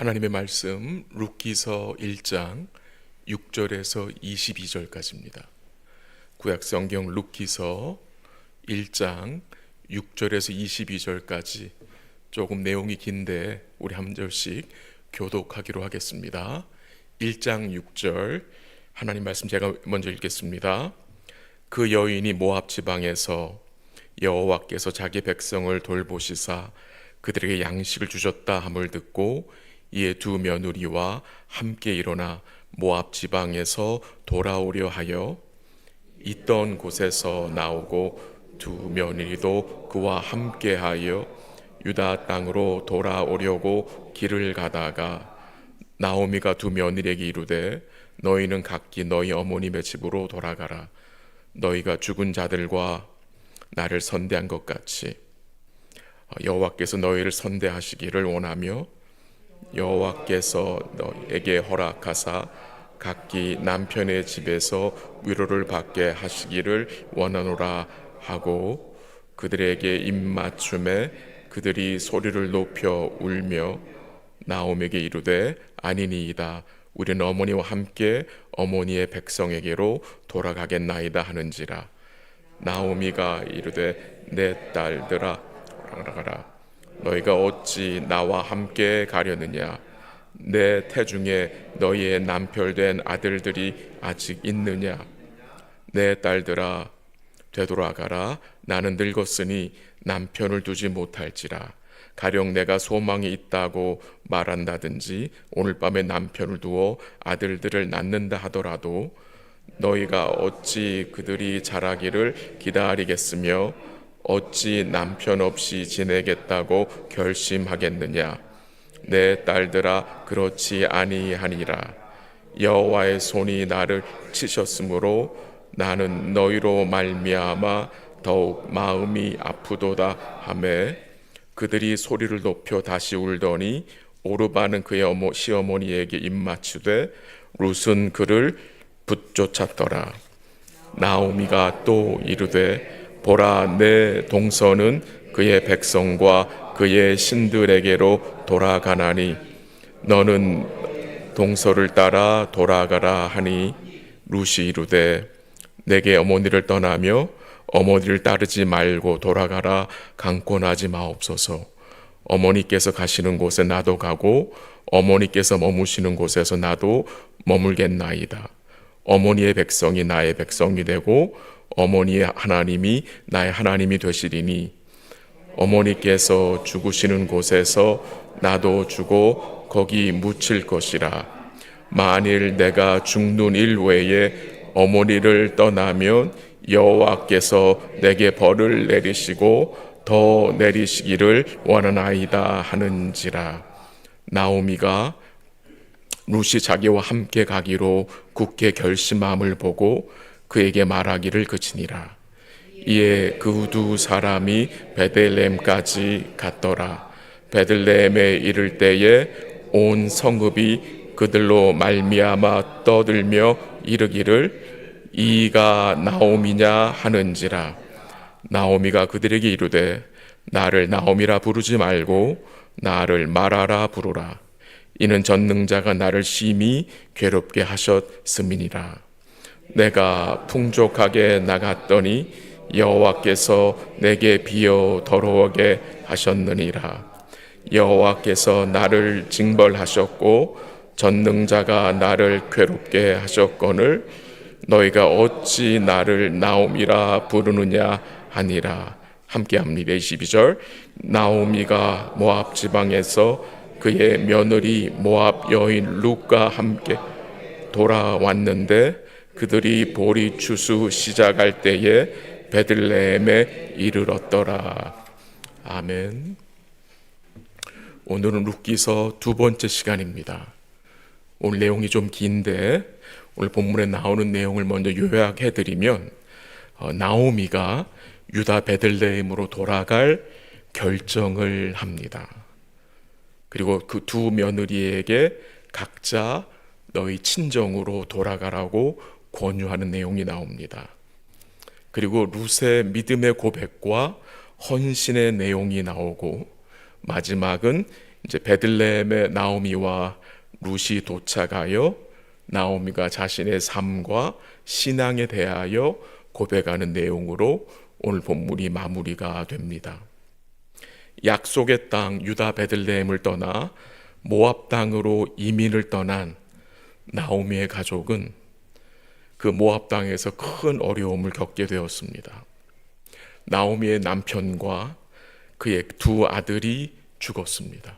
하나님의 말씀 룻기서 1장 6절에서 22절까지입니다. 구약 성경 룻기서 1장 6절에서 22절까지 조금 내용이 긴데 우리 한 절씩 교독하기로 하겠습니다. 1장 6절 하나님 말씀 제가 먼저 읽겠습니다. 그 여인이 모압 지방에서 여호와께서 자기 백성을 돌보시사 그들에게 양식을 주셨다 함을 듣고 이에 두 며느리와 함께 일어나 모압 지방에서 돌아오려 하여 있던 곳에서 나오고 두 며느리도 그와 함께하여 유다 땅으로 돌아오려고 길을 가다가 나오미가 두 며느리에게 이르되 너희는 각기 너희 어머님의 집으로 돌아가라. 너희가 죽은 자들과 나를 선대한 것 같이 여호와께서 너희를 선대하시기를 원하며 여호와께서 너에게 허락하사 각기 남편의 집에서 위로를 받게 하시기를 원하노라 하고 그들에게 입맞춤에 그들이 소리를 높여 울며 나오미에게 이르되 아니니이다. 우리는 어머니와 함께 어머니의 백성에게로 돌아가겠나이다 하는지라. 나오미가 이르되 내 딸들아 돌아가라. 너희가 어찌 나와 함께 가려느냐? 내 태중에 너희의 남편된 아들들이 아직 있느냐? 내 딸들아 되돌아가라. 나는 늙었으니 남편을 두지 못할지라. 가령 내가 소망이 있다고 말한다든지 오늘 밤에 남편을 두어 아들들을 낳는다 하더라도 너희가 어찌 그들이 자라기를 기다리겠으며 어찌 남편 없이 지내겠다고 결심하겠느냐? 내 딸들아 그렇지 아니하니라. 여호와의 손이 나를 치셨으므로 나는 너희로 말미암아 더욱 마음이 아프도다 하매 그들이 소리를 높여 다시 울더니 오르바는 그의 시어머니에게 입맞추되 룻은 그를 붙쫓았더라. 나오미가 또 이르되 보라 내 동서는 그의 백성과 그의 신들에게로 돌아가나니 너는 동서를 따라 돌아가라 하니 룻이 이르되 내게 어머니를 떠나며 어머니를 따르지 말고 돌아가라 강권하지 마옵소서. 어머니께서 가시는 곳에 나도 가고 어머니께서 머무시는 곳에서 나도 머물겠나이다. 어머니의 백성이 나의 백성이 되고 어머니의 하나님이 나의 하나님이 되시리니 어머니께서 죽으시는 곳에서 나도 죽어 거기 묻힐 것이라. 만일 내가 죽는 일 외에 어머니를 떠나면 여호와께서 내게 벌을 내리시고 더 내리시기를 원하나이다 하는지라. 나오미가 룻이 자기와 함께 가기로 굳게 결심함을 보고 그에게 말하기를 그치니라. 이에 그 두 사람이 베들레헴까지 갔더라. 베들레헴에 이를 때에 온 성읍이 그들로 말미암아 떠들며 이르기를 이가 나오미냐 하는지라. 나오미가 그들에게 이르되 나를 나오미라 부르지 말고 나를 마라라 부르라. 이는 전능자가 나를 심히 괴롭게 하셨음이니라. 내가 풍족하게 나갔더니 여호와께서 내게 비어 더러워게 하셨느니라. 여호와께서 나를 징벌하셨고 전능자가 나를 괴롭게 하셨거늘 너희가 어찌 나를 나오미라 부르느냐 하니라. 함께합니다. 22절 나오미가 모압 지방에서 그의 며느리 모압 여인 룻과 함께 돌아왔는데 그들이 보리 추수 시작할 때에 베들레헴에 이르렀더라. 아멘. 오늘은 룻기서 두 번째 시간입니다. 오늘 내용이 좀 긴데 오늘 본문에 나오는 내용을 먼저 요약해드리면 나오미가 유다 베들레헴으로 돌아갈 결정을 합니다. 그리고 그 두 며느리에게 각자 너희 친정으로 돌아가라고 권유하는 내용이 나옵니다. 그리고 룻의 믿음의 고백과 헌신의 내용이 나오고 마지막은 이제 베들레헴의 나오미와 룻이 도착하여 나오미가 자신의 삶과 신앙에 대하여 고백하는 내용으로 오늘 본문이 마무리가 됩니다. 약속의 땅 유다 베들레헴을 떠나 모압 땅으로 이민을 떠난 나오미의 가족은 그 모압 땅에서 큰 어려움을 겪게 되었습니다. 나오미의 남편과 그의 두 아들이 죽었습니다.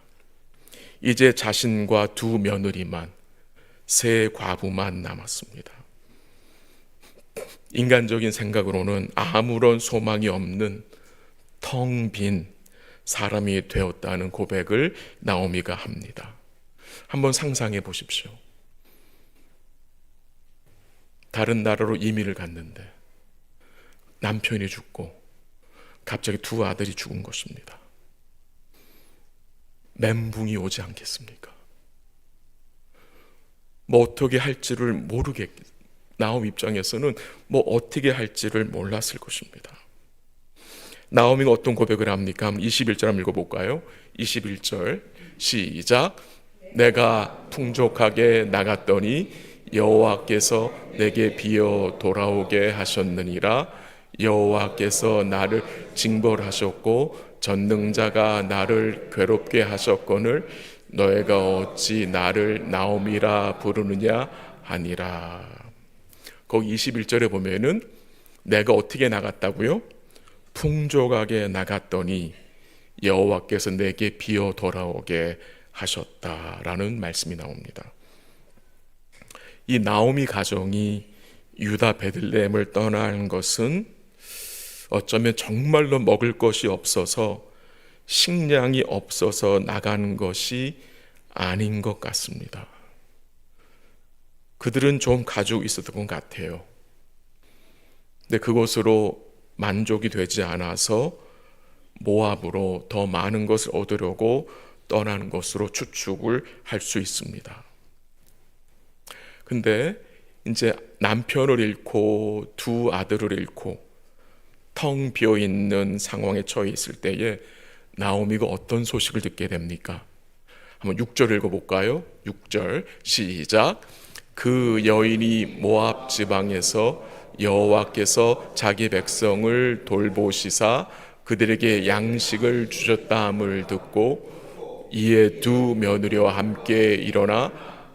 이제 자신과 두 며느리만, 세 과부만 남았습니다. 인간적인 생각으로는 아무런 소망이 없는 텅 빈 사람이 되었다는 고백을 나오미가 합니다. 한번 상상해 보십시오. 다른 나라로 이민을 갔는데 남편이 죽고 갑자기 두 아들이 죽은 것입니다. 멘붕이 오지 않겠습니까? 뭐 어떻게 할지를 나오미 입장에서는 뭐 어떻게 할지를 몰랐을 것입니다. 나오미가 어떤 고백을 합니까? 21절 한번 읽어볼까요? 21절 시작. 내가 풍족하게 나갔더니 여호와께서 내게 비어 돌아오게 하셨느니라. 여호와께서 나를 징벌하셨고 전능자가 나를 괴롭게 하셨거늘 너희가 어찌 나를 나오미라 부르느냐 하니라. 거기 21절에 보면은 내가 어떻게 나갔다고요? 풍족하게 나갔더니 여호와께서 내게 비어 돌아오게 하셨다라는 말씀이 나옵니다. 이 나오미 가정이 유다 베들레헴을 떠나는 것은 어쩌면 정말로 먹을 것이 없어서 식량이 없어서 나가는 것이 아닌 것 같습니다. 그들은 좀 가지고 있었던 것 같아요. 근데 그것으로 만족이 되지 않아서 모압으로 더 많은 것을 얻으려고 떠나는 것으로 추측을 할 수 있습니다. 근데 이제 남편을 잃고 두 아들을 잃고 텅 비어 있는 상황에 처해 있을 때에 나오미가 어떤 소식을 듣게 됩니까? 한번 6절 읽어볼까요? 6절 시작. 그 여인이 모압 지방에서 여호와께서 자기 백성을 돌보시사 그들에게 양식을 주셨다함을 듣고 이에 두 며느리와 함께 일어나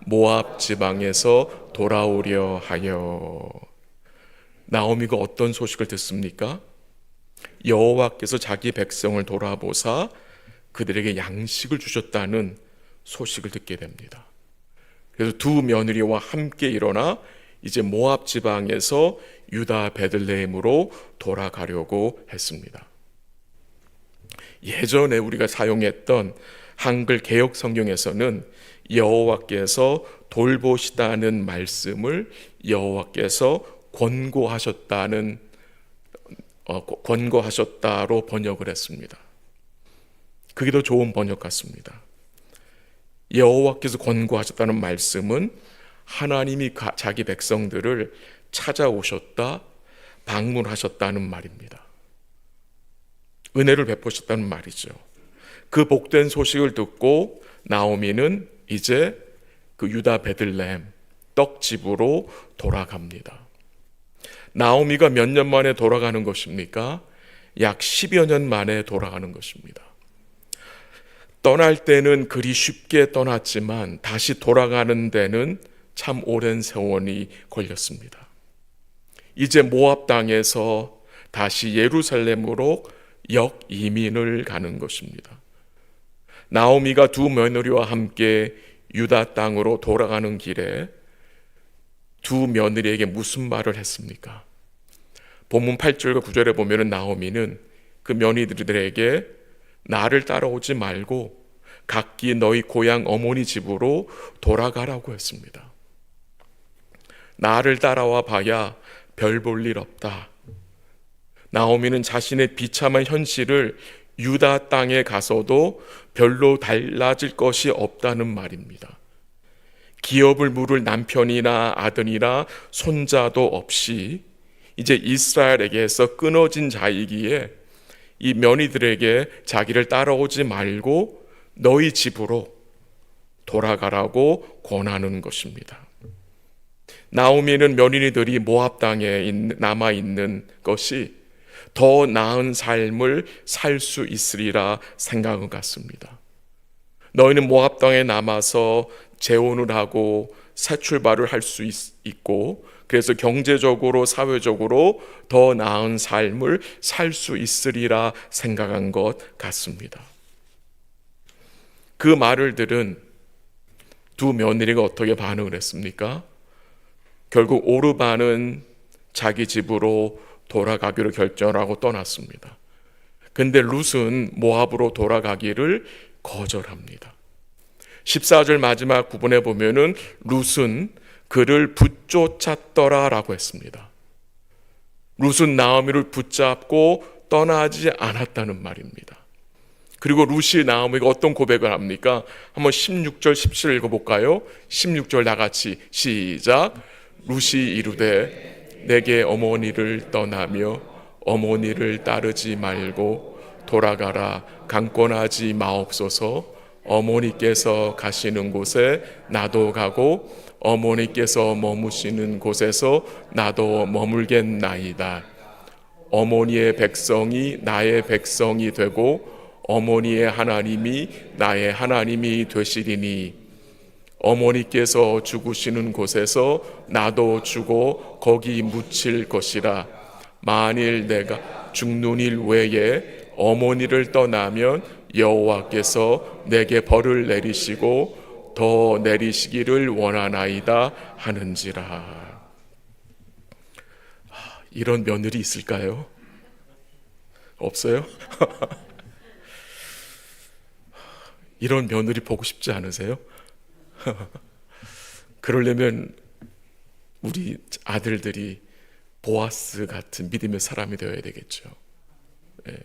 모압 지방에서 돌아오려 하여. 나오미가 어떤 소식을 듣습니까? 여호와께서 자기 백성을 돌아보사 그들에게 양식을 주셨다는 소식을 듣게 됩니다. 그래서 두 며느리와 함께 일어나 이제 모압 지방에서 유다 베들레헴으로 돌아가려고 했습니다. 예전에 우리가 사용했던 한글 개역 성경에서는 여호와께서 돌보시다는 말씀을 여호와께서 권고하셨다로 번역을 했습니다. 그게 더 좋은 번역 같습니다. 여호와께서 권고하셨다는 말씀은 하나님이 자기 백성들을 찾아오셨다, 방문하셨다는 말입니다. 은혜를 베푸셨다는 말이죠. 그 복된 소식을 듣고 나오미는 이제 그 유다 베들레헴 떡집으로 돌아갑니다. 나오미가 몇 년 만에 돌아가는 것입니까? 약 10여 년 만에 돌아가는 것입니다. 떠날 때는 그리 쉽게 떠났지만 다시 돌아가는 데는 참 오랜 세월이 걸렸습니다. 이제 모압 땅에서 다시 예루살렘으로 역이민을 가는 것입니다. 나오미가 두 며느리와 함께 유다 땅으로 돌아가는 길에 두 며느리에게 무슨 말을 했습니까? 본문 8절과 9절에 보면 나오미는 그 며느리들에게 나를 따라오지 말고 각기 너희 고향 어머니 집으로 돌아가라고 했습니다. 나를 따라와 봐야 별 볼 일 없다. 나오미는 자신의 비참한 현실을 유다 땅에 가서도 별로 달라질 것이 없다는 말입니다. 기업을 물을 남편이나 아들이나 손자도 없이 이제 이스라엘에게서 끊어진 자이기에 이 며느리들에게 자기를 따라오지 말고 너희 집으로 돌아가라고 권하는 것입니다. 나오미는 며느리들이 모압 땅에 남아 있는 것이 더 나은 삶을 살 수 있으리라 생각한 것 같습니다. 너희는 모압 땅에 남아서 재혼을 하고 새 출발을 할 수 있고, 그래서 경제적으로 사회적으로 더 나은 삶을 살 수 있으리라 생각한 것 같습니다. 그 말을 들은 두 며느리가 어떻게 반응을 했습니까? 결국 오르반은 자기 집으로 돌아가기로 결정하고 떠났습니다. 근데 룻은 모압으로 돌아가기를 거절합니다. 14절 마지막 부분에 보면은 룻은 그를 붙쫓았더라라고 했습니다. 룻은 나오미를 붙잡고 떠나지 않았다는 말입니다. 그리고 룻이 나오미가 어떤 고백을 합니까? 한번 16절 17절 읽어볼까요? 16절 다같이 시작. 룻이 이르되 내게 어머니를 떠나며 어머니를 따르지 말고 돌아가라. 강권하지 마옵소서. 어머니께서 가시는 곳에 나도 가고 어머니께서 머무시는 곳에서 나도 머물겠나이다. 어머니의 백성이 나의 백성이 되고 어머니의 하나님이 나의 하나님이 되시리니 어머니께서 죽으시는 곳에서 나도 죽어 거기 묻힐 것이라. 만일 내가 죽는 일 외에 어머니를 떠나면 여호와께서 내게 벌을 내리시고 더 내리시기를 원하나이다 하는지라. 이런 며느리 있을까요? 없어요? 이런 며느리 보고 싶지 않으세요? 그러려면 우리 아들들이 보아스 같은 믿음의 사람이 되어야 되겠죠. 네.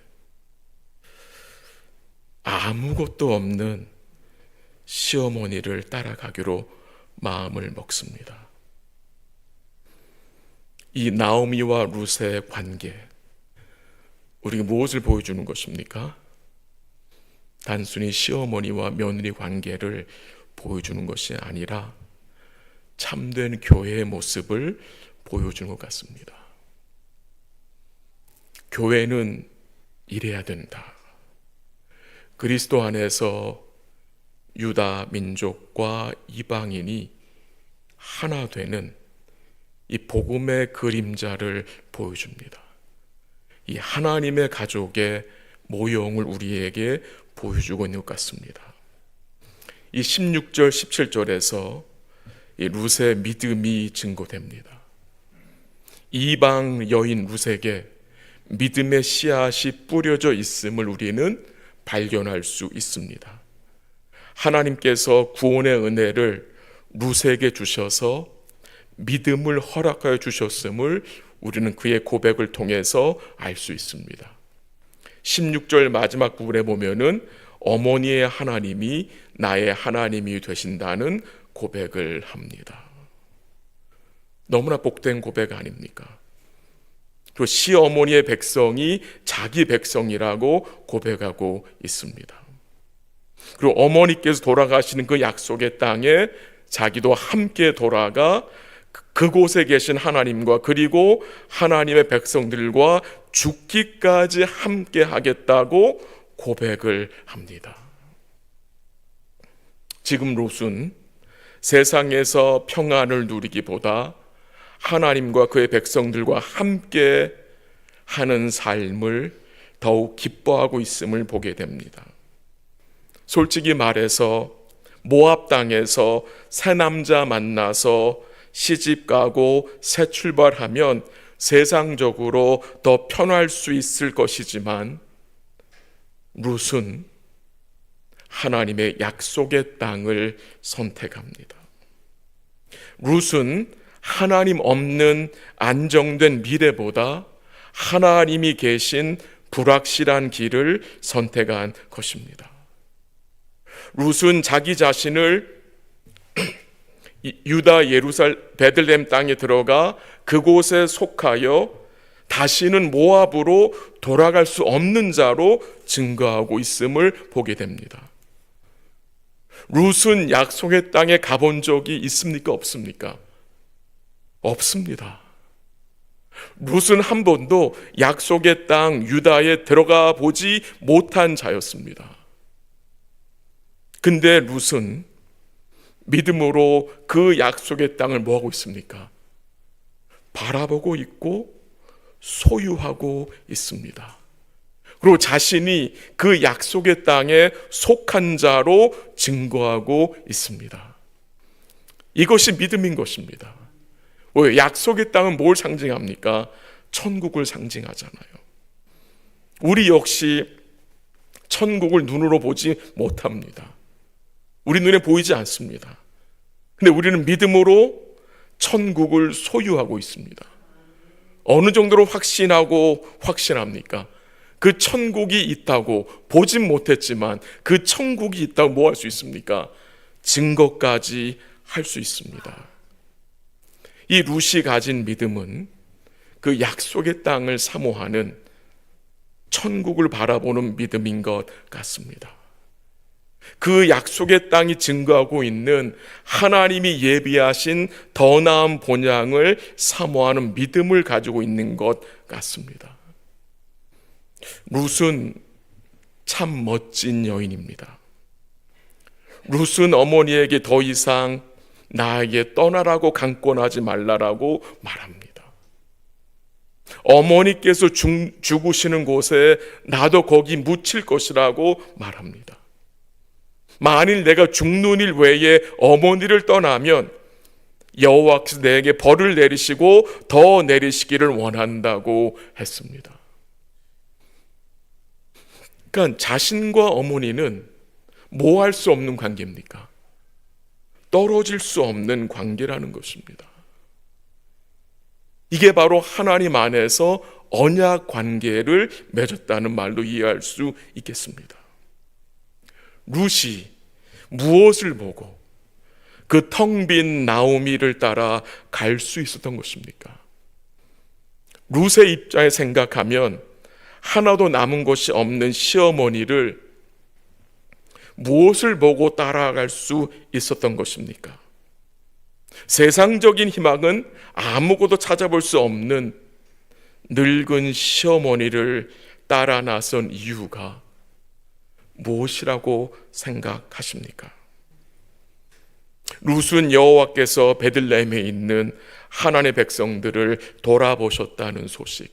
아무것도 없는 시어머니를 따라가기로 마음을 먹습니다. 이 나오미와 룻의 관계, 우리가 무엇을 보여주는 것입니까? 단순히 시어머니와 며느리 관계를 보여주는 것이 아니라 참된 교회의 모습을 보여주는 것 같습니다. 교회는 이래야 된다. 그리스도 안에서 유다 민족과 이방인이 하나 되는 이 복음의 그림자를 보여줍니다. 이 하나님의 가족의 모형을 우리에게 보여주고 있는 것 같습니다. 이 16절 17절에서 이 룻의 믿음이 증거됩니다. 이방 여인 룻에게 믿음의 씨앗이 뿌려져 있음을 우리는 발견할 수 있습니다. 하나님께서 구원의 은혜를 룻에게 주셔서 믿음을 허락하여 주셨음을 우리는 그의 고백을 통해서 알 수 있습니다. 16절 마지막 부분에 보면은 어머니의 하나님이 나의 하나님이 되신다는 고백을 합니다. 너무나 복된 고백 아닙니까? 또 시어머니의 백성이 자기 백성이라고 고백하고 있습니다. 그리고 어머니께서 돌아가시는 그 약속의 땅에 자기도 함께 돌아가 그곳에 계신 하나님과 그리고 하나님의 백성들과 죽기까지 함께 하겠다고 고백을 합니다. 지금 롯은 세상에서 평안을 누리기보다 하나님과 그의 백성들과 함께 하는 삶을 더욱 기뻐하고 있음을 보게 됩니다. 솔직히 말해서 모압 땅에서 새 남자 만나서 시집 가고 새 출발하면 세상적으로 더 편할 수 있을 것이지만 룻은 하나님의 약속의 땅을 선택합니다. 룻은 하나님 없는 안정된 미래보다 하나님이 계신 불확실한 길을 선택한 것입니다. 룻은 자기 자신을 유다 베들레헴 땅에 들어가 그곳에 속하여 다시는 모압으로 돌아갈 수 없는 자로 증거하고 있음을 보게 됩니다. 룻은 약속의 땅에 가본 적이 있습니까? 없습니까? 없습니다. 룻은 한 번도 약속의 땅 유다에 들어가 보지 못한 자였습니다. 근데 룻은 믿음으로 그 약속의 땅을 뭐하고 있습니까? 바라보고 있고 소유하고 있습니다. 그리고 자신이 그 약속의 땅에 속한 자로 증거하고 있습니다. 이것이 믿음인 것입니다. 왜? 약속의 땅은 뭘 상징합니까? 천국을 상징하잖아요. 우리 역시 천국을 눈으로 보지 못합니다. 우리 눈에 보이지 않습니다. 근데 우리는 믿음으로 천국을 소유하고 있습니다. 어느 정도로 확신합니까? 그 천국이 있다고 보진 못했지만 그 천국이 있다고 뭐 할 수 있습니까? 증거까지 할 수 있습니다. 이 룻이 가진 믿음은 그 약속의 땅을 사모하는 천국을 바라보는 믿음인 것 같습니다. 그 약속의 땅이 증거하고 있는 하나님이 예비하신 더 나은 본향을 사모하는 믿음을 가지고 있는 것 같습니다. 룻은 참 멋진 여인입니다. 룻은 어머니에게 더 이상 나에게 떠나라고 강권하지 말라라고 말합니다. 어머니께서 죽으시는 곳에 나도 거기 묻힐 것이라고 말합니다. 만일 내가 죽는 일 외에 어머니를 떠나면 여호와께서 내게 벌을 내리시고 더 내리시기를 원한다고 했습니다. 그러니까 자신과 어머니는 뭐 할 수 없는 관계입니까? 떨어질 수 없는 관계라는 것입니다. 이게 바로 하나님 안에서 언약 관계를 맺었다는 말로 이해할 수 있겠습니다. 룻이 무엇을 보고 그 텅 빈 나오미를 따라 갈 수 있었던 것입니까? 룻의 입장에 생각하면 하나도 남은 것이 없는 시어머니를 무엇을 보고 따라갈 수 있었던 것입니까? 세상적인 희망은 아무것도 찾아볼 수 없는 늙은 시어머니를 따라 나선 이유가 무엇이라고 생각하십니까? 룻은 여호와께서 베들레헴에 있는 하나님의 백성들을 돌아보셨다는 소식을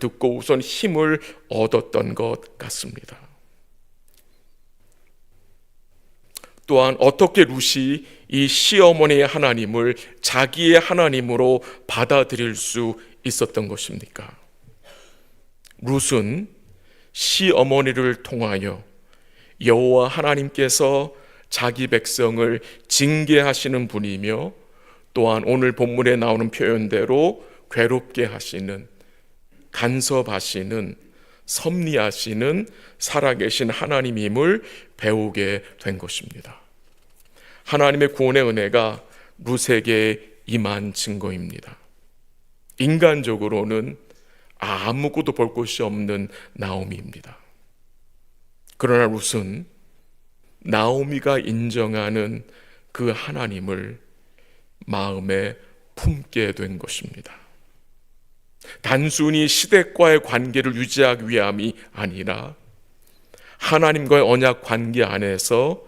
듣고 우선 힘을 얻었던 것 같습니다. 또한 어떻게 룻이 이 시어머니의 하나님을 자기의 하나님으로 받아들일 수 있었던 것입니까? 룻은 시어머니를 통하여 여호와 하나님께서 자기 백성을 징계하시는 분이며 또한 오늘 본문에 나오는 표현대로 괴롭게 하시는, 간섭하시는, 섭리하시는 살아계신 하나님임을 배우게 된 것입니다. 하나님의 구원의 은혜가 룻에게 임한 증거입니다. 인간적으로는 아무것도 볼 곳이 없는 나오미입니다. 그러나 룻은 나오미가 인정하는 그 하나님을 마음에 품게 된 것입니다. 단순히 시댁과의 관계를 유지하기 위함이 아니라 하나님과의 언약 관계 안에서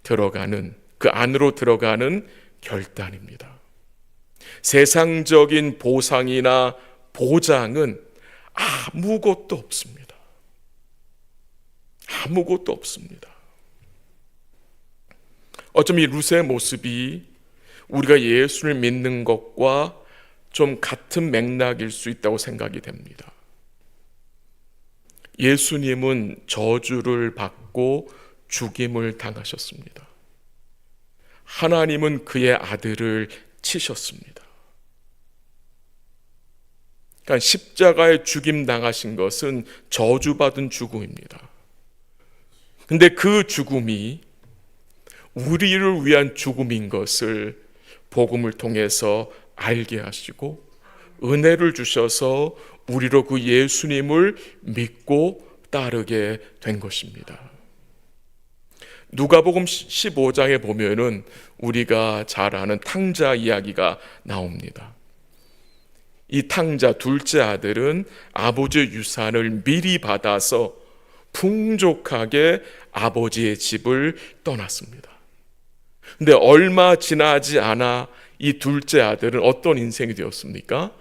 들어가는, 그 안으로 들어가는 결단입니다. 세상적인 보상이나 보장은 아무것도 없습니다. 아무것도 없습니다. 어쩜 이 룻의 모습이 우리가 예수를 믿는 것과 좀 같은 맥락일 수 있다고 생각이 됩니다. 예수님은 저주를 받고 죽임을 당하셨습니다. 하나님은 그의 아들을 치셨습니다. 그러니까 십자가에 죽임 당하신 것은 저주받은 죽음입니다. 근데 그 죽음이 우리를 위한 죽음인 것을 복음을 통해서 알게 하시고 은혜를 주셔서 우리로 그 예수님을 믿고 따르게 된 것입니다. 누가복음 15장에 보면은 우리가 잘 아는 탕자 이야기가 나옵니다. 이 탕자 둘째 아들은 아버지의 유산을 미리 받아서 풍족하게 아버지의 집을 떠났습니다. 근데 얼마 지나지 않아 이 둘째 아들은 어떤 인생이 되었습니까?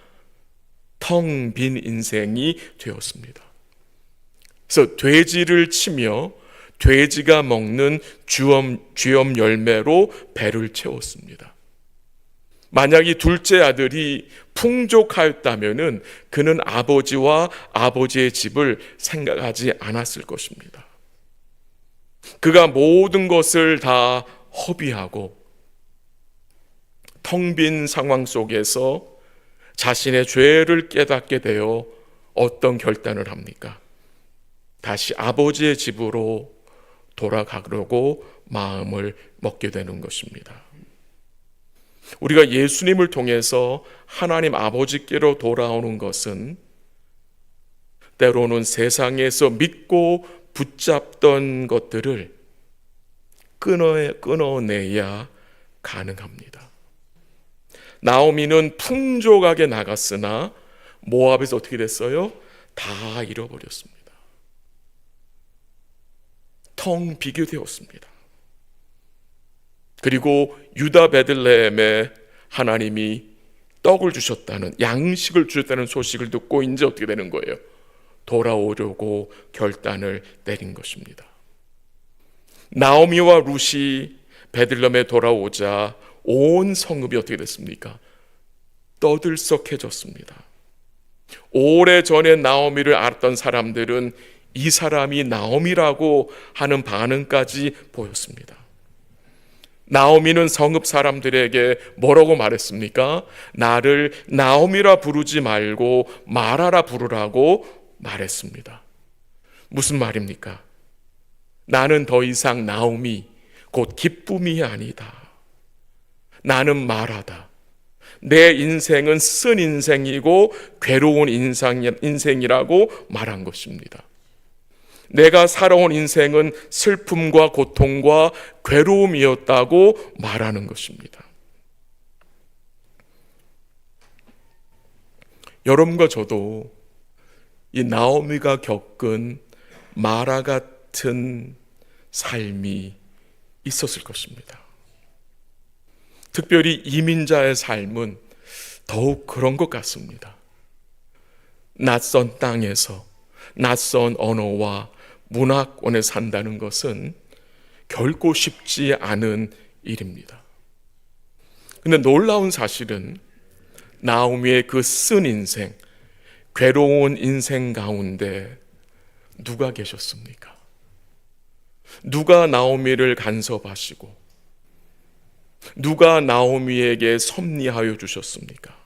텅 빈 인생이 되었습니다. 그래서 돼지를 치며 돼지가 먹는 쥐엄 열매로 배를 채웠습니다. 만약 이 둘째 아들이 풍족하였다면은 그는 아버지와 아버지의 집을 생각하지 않았을 것입니다. 그가 모든 것을 다 허비하고 텅 빈 상황 속에서 자신의 죄를 깨닫게 되어 어떤 결단을 합니까? 다시 아버지의 집으로 돌아가려고 마음을 먹게 되는 것입니다. 우리가 예수님을 통해서 하나님 아버지께로 돌아오는 것은 때로는 세상에서 믿고 붙잡던 것들을 끊어내야 가능합니다. 나오미는 풍족하게 나갔으나 모압에서 어떻게 됐어요? 다 잃어버렸습니다. 텅 비게 되었습니다. 그리고 유다 베들레헴에 하나님이 떡을 주셨다는, 양식을 주셨다는 소식을 듣고 이제 어떻게 되는 거예요? 돌아오려고 결단을 내린 것입니다. 나오미와 룻이 베들레헴에 돌아오자 온 성읍이 어떻게 됐습니까? 떠들썩해졌습니다. 오래전에 나오미를 알았던 사람들은 이 사람이 나오미라고 하는 반응까지 보였습니다. 나오미는 성읍 사람들에게 뭐라고 말했습니까? 나를 나오미라 부르지 말고 마라라 부르라고 말했습니다. 무슨 말입니까? 나는 더 이상 나오미, 곧 기쁨이 아니다. 나는 마라다. 내 인생은 쓴 인생이고 괴로운 인생이라고 말한 것입니다. 내가 살아온 인생은 슬픔과 고통과 괴로움이었다고 말하는 것입니다. 여러분과 저도 이 나오미가 겪은 마라 같은 삶이 있었을 것입니다. 특별히 이민자의 삶은 더욱 그런 것 같습니다. 낯선 땅에서 낯선 언어와 문화권에 산다는 것은 결코 쉽지 않은 일입니다. 그런데 놀라운 사실은 나오미의 그 쓴 인생, 괴로운 인생 가운데 누가 계셨습니까? 누가 나오미를 간섭하시고 누가 나오미에게 섭리하여 주셨습니까?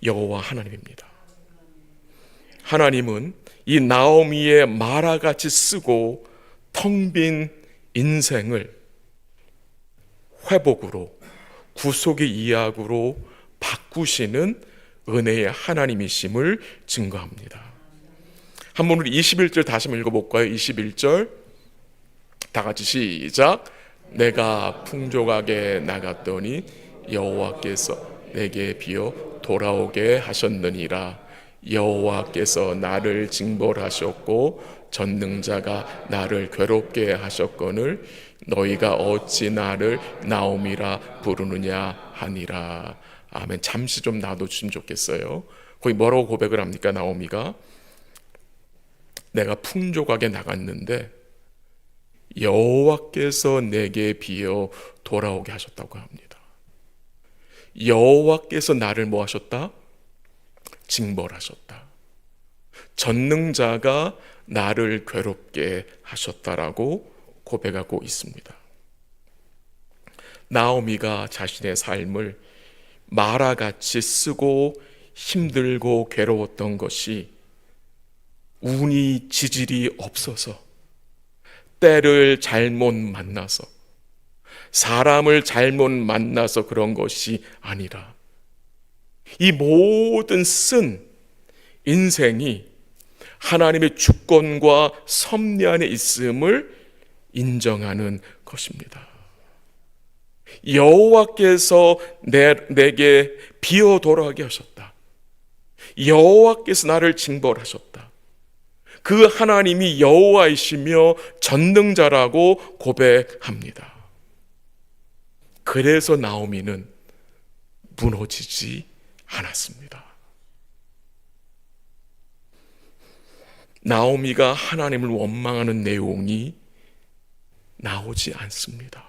여호와 하나님입니다. 하나님은 이 나오미의 마라같이 쓰고 텅 빈 인생을 회복으로, 구속의 이야기로 바꾸시는 은혜의 하나님이심을 증거합니다. 한번 우리 21절 다시 한번 읽어볼까요? 21절 다 같이 시작. 내가 풍족하게 나갔더니 여호와께서 내게 비어 돌아오게 하셨느니라. 여호와께서 나를 징벌하셨고 전능자가 나를 괴롭게 하셨거늘 너희가 어찌 나를 나오미라 부르느냐 하니라. 아멘. 잠시 좀 놔두시면 좋겠어요. 거기 뭐라고 고백을 합니까? 나오미가 내가 풍족하게 나갔는데 여호와께서 내게 비어 돌아오게 하셨다고 합니다. 여호와께서 나를 뭐 하셨다? 징벌하셨다. 전능자가 나를 괴롭게 하셨다라고 고백하고 있습니다. 나오미가 자신의 삶을 마라같이 쓰고 힘들고 괴로웠던 것이 운이 지질이 없어서, 때를 잘못 만나서, 사람을 잘못 만나서 그런 것이 아니라 이 모든 쓴 인생이 하나님의 주권과 섭리 안에 있음을 인정하는 것입니다. 여호와께서 내게 비어 돌아가게 하셨다. 여호와께서 나를 징벌하셨다. 그 하나님이 여호와이시며 전능자라고 고백합니다. 그래서 나오미는 무너지지 않았습니다. 나오미가 하나님을 원망하는 내용이 나오지 않습니다.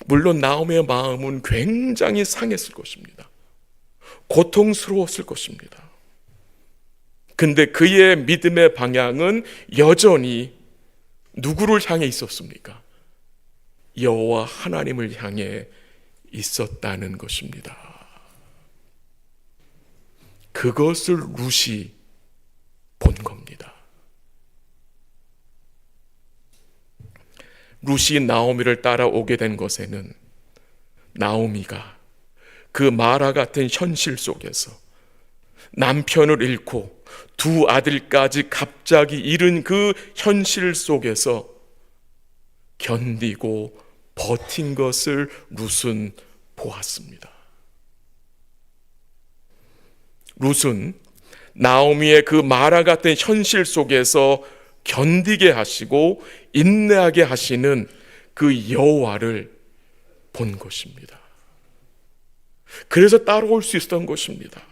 물론 나오미의 마음은 굉장히 상했을 것입니다. 고통스러웠을 것입니다. 근데 그의 믿음의 방향은 여전히 누구를 향해 있었습니까? 여호와 하나님을 향해 있었다는 것입니다. 그것을 룻이 본 겁니다. 룻이 나오미를 따라오게 된 것에는 나오미가 그 마라 같은 현실 속에서 남편을 잃고 두 아들까지 갑자기 잃은 그 현실 속에서 견디고 버틴 것을 룻은 보았습니다. 룻은 나오미의 그 마라 같은 현실 속에서 견디게 하시고 인내하게 하시는 그 여호와를 본 것입니다. 그래서 따라올 수 있었던 것입니다.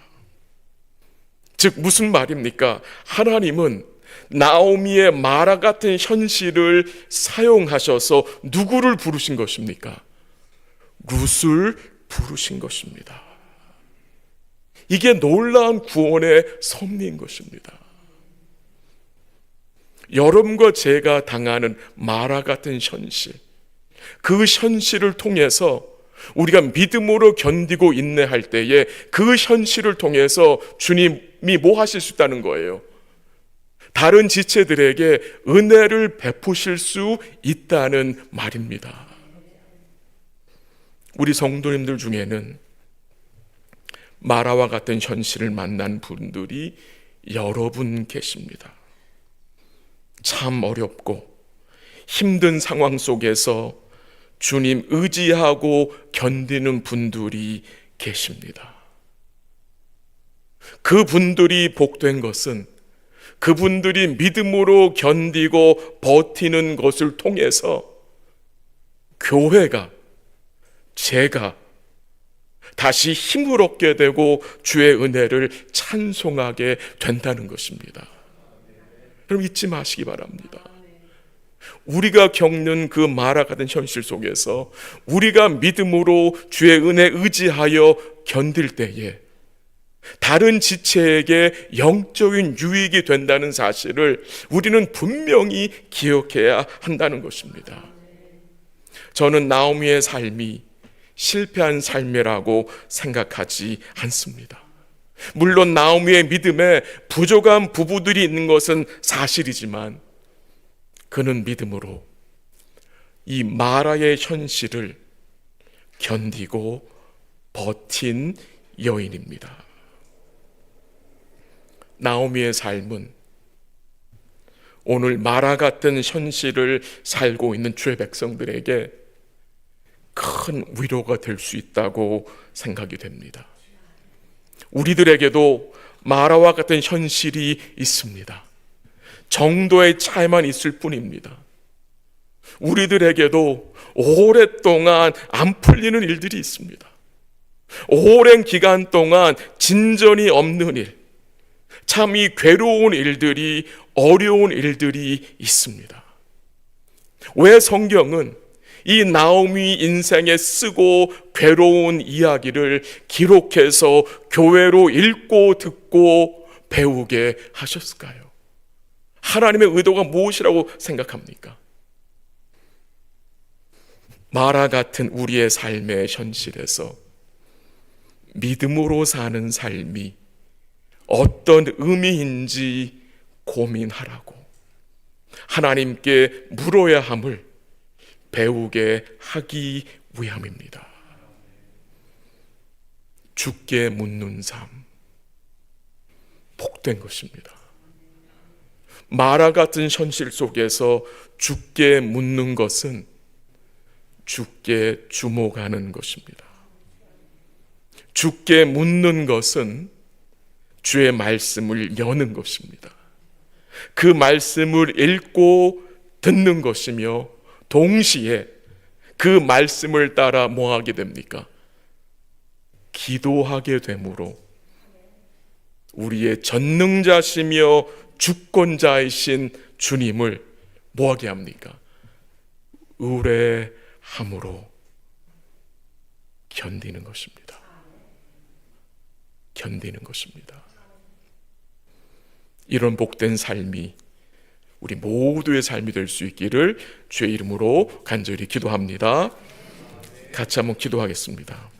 즉 무슨 말입니까? 하나님은 나오미의 마라 같은 현실을 사용하셔서 누구를 부르신 것입니까? 룻을 부르신 것입니다. 이게 놀라운 구원의 섭리인 것입니다. 여러분과 제가 당하는 마라 같은 현실, 그 현실을 통해서 우리가 믿음으로 견디고 인내할 때에 그 현실을 통해서 주님이 뭐 하실 수 있다는 거예요? 다른 지체들에게 은혜를 베푸실 수 있다는 말입니다. 우리 성도님들 중에는 마라와 같은 현실을 만난 분들이 여러 분 계십니다. 참 어렵고 힘든 상황 속에서 주님 의지하고 견디는 분들이 계십니다. 그분들이 복된 것은 그분들이 믿음으로 견디고 버티는 것을 통해서 교회가, 제가 다시 힘을 얻게 되고 주의 은혜를 찬송하게 된다는 것입니다. 여러분 잊지 마시기 바랍니다. 우리가 겪는 그 마라 같은 현실 속에서 우리가 믿음으로 주의 은혜 의지하여 견딜 때에 다른 지체에게 영적인 유익이 된다는 사실을 우리는 분명히 기억해야 한다는 것입니다. 저는 나오미의 삶이 실패한 삶이라고 생각하지 않습니다. 물론 나오미의 믿음에 부족한 부부들이 있는 것은 사실이지만 그는 믿음으로 이 마라의 현실을 견디고 버틴 여인입니다. 나오미의 삶은 오늘 마라 같은 현실을 살고 있는 주의 백성들에게 큰 위로가 될 수 있다고 생각이 됩니다. 우리들에게도 마라와 같은 현실이 있습니다. 정도의 차이만 있을 뿐입니다. 우리들에게도 오랫동안 안 풀리는 일들이 있습니다. 오랜 기간 동안 진전이 없는 일, 참이 괴로운 일들이, 어려운 일들이 있습니다. 왜 성경은 이 나오미 인생에 쓰고 괴로운 이야기를 기록해서 교회로 읽고 듣고 배우게 하셨을까요? 하나님의 의도가 무엇이라고 생각합니까? 마라 같은 우리의 삶의 현실에서 믿음으로 사는 삶이 어떤 의미인지 고민하라고, 하나님께 물어야 함을 배우게 하기 위함입니다. 주께 묻는 삶, 복된 것입니다. 마라 같은 현실 속에서 주께 묻는 것은 주께 주목하는 것입니다. 주께 묻는 것은 주의 말씀을 여는 것입니다. 그 말씀을 읽고 듣는 것이며 동시에 그 말씀을 따라 뭐 하게 됩니까? 기도하게 되므로 우리의 전능자시며 주권자이신 주님을 뭐 하게 합니까? 의뢰함으로 견디는 것입니다. 견디는 것입니다. 이런 복된 삶이 우리 모두의 삶이 될 수 있기를 주의 이름으로 간절히 기도합니다. 같이 한번 기도하겠습니다.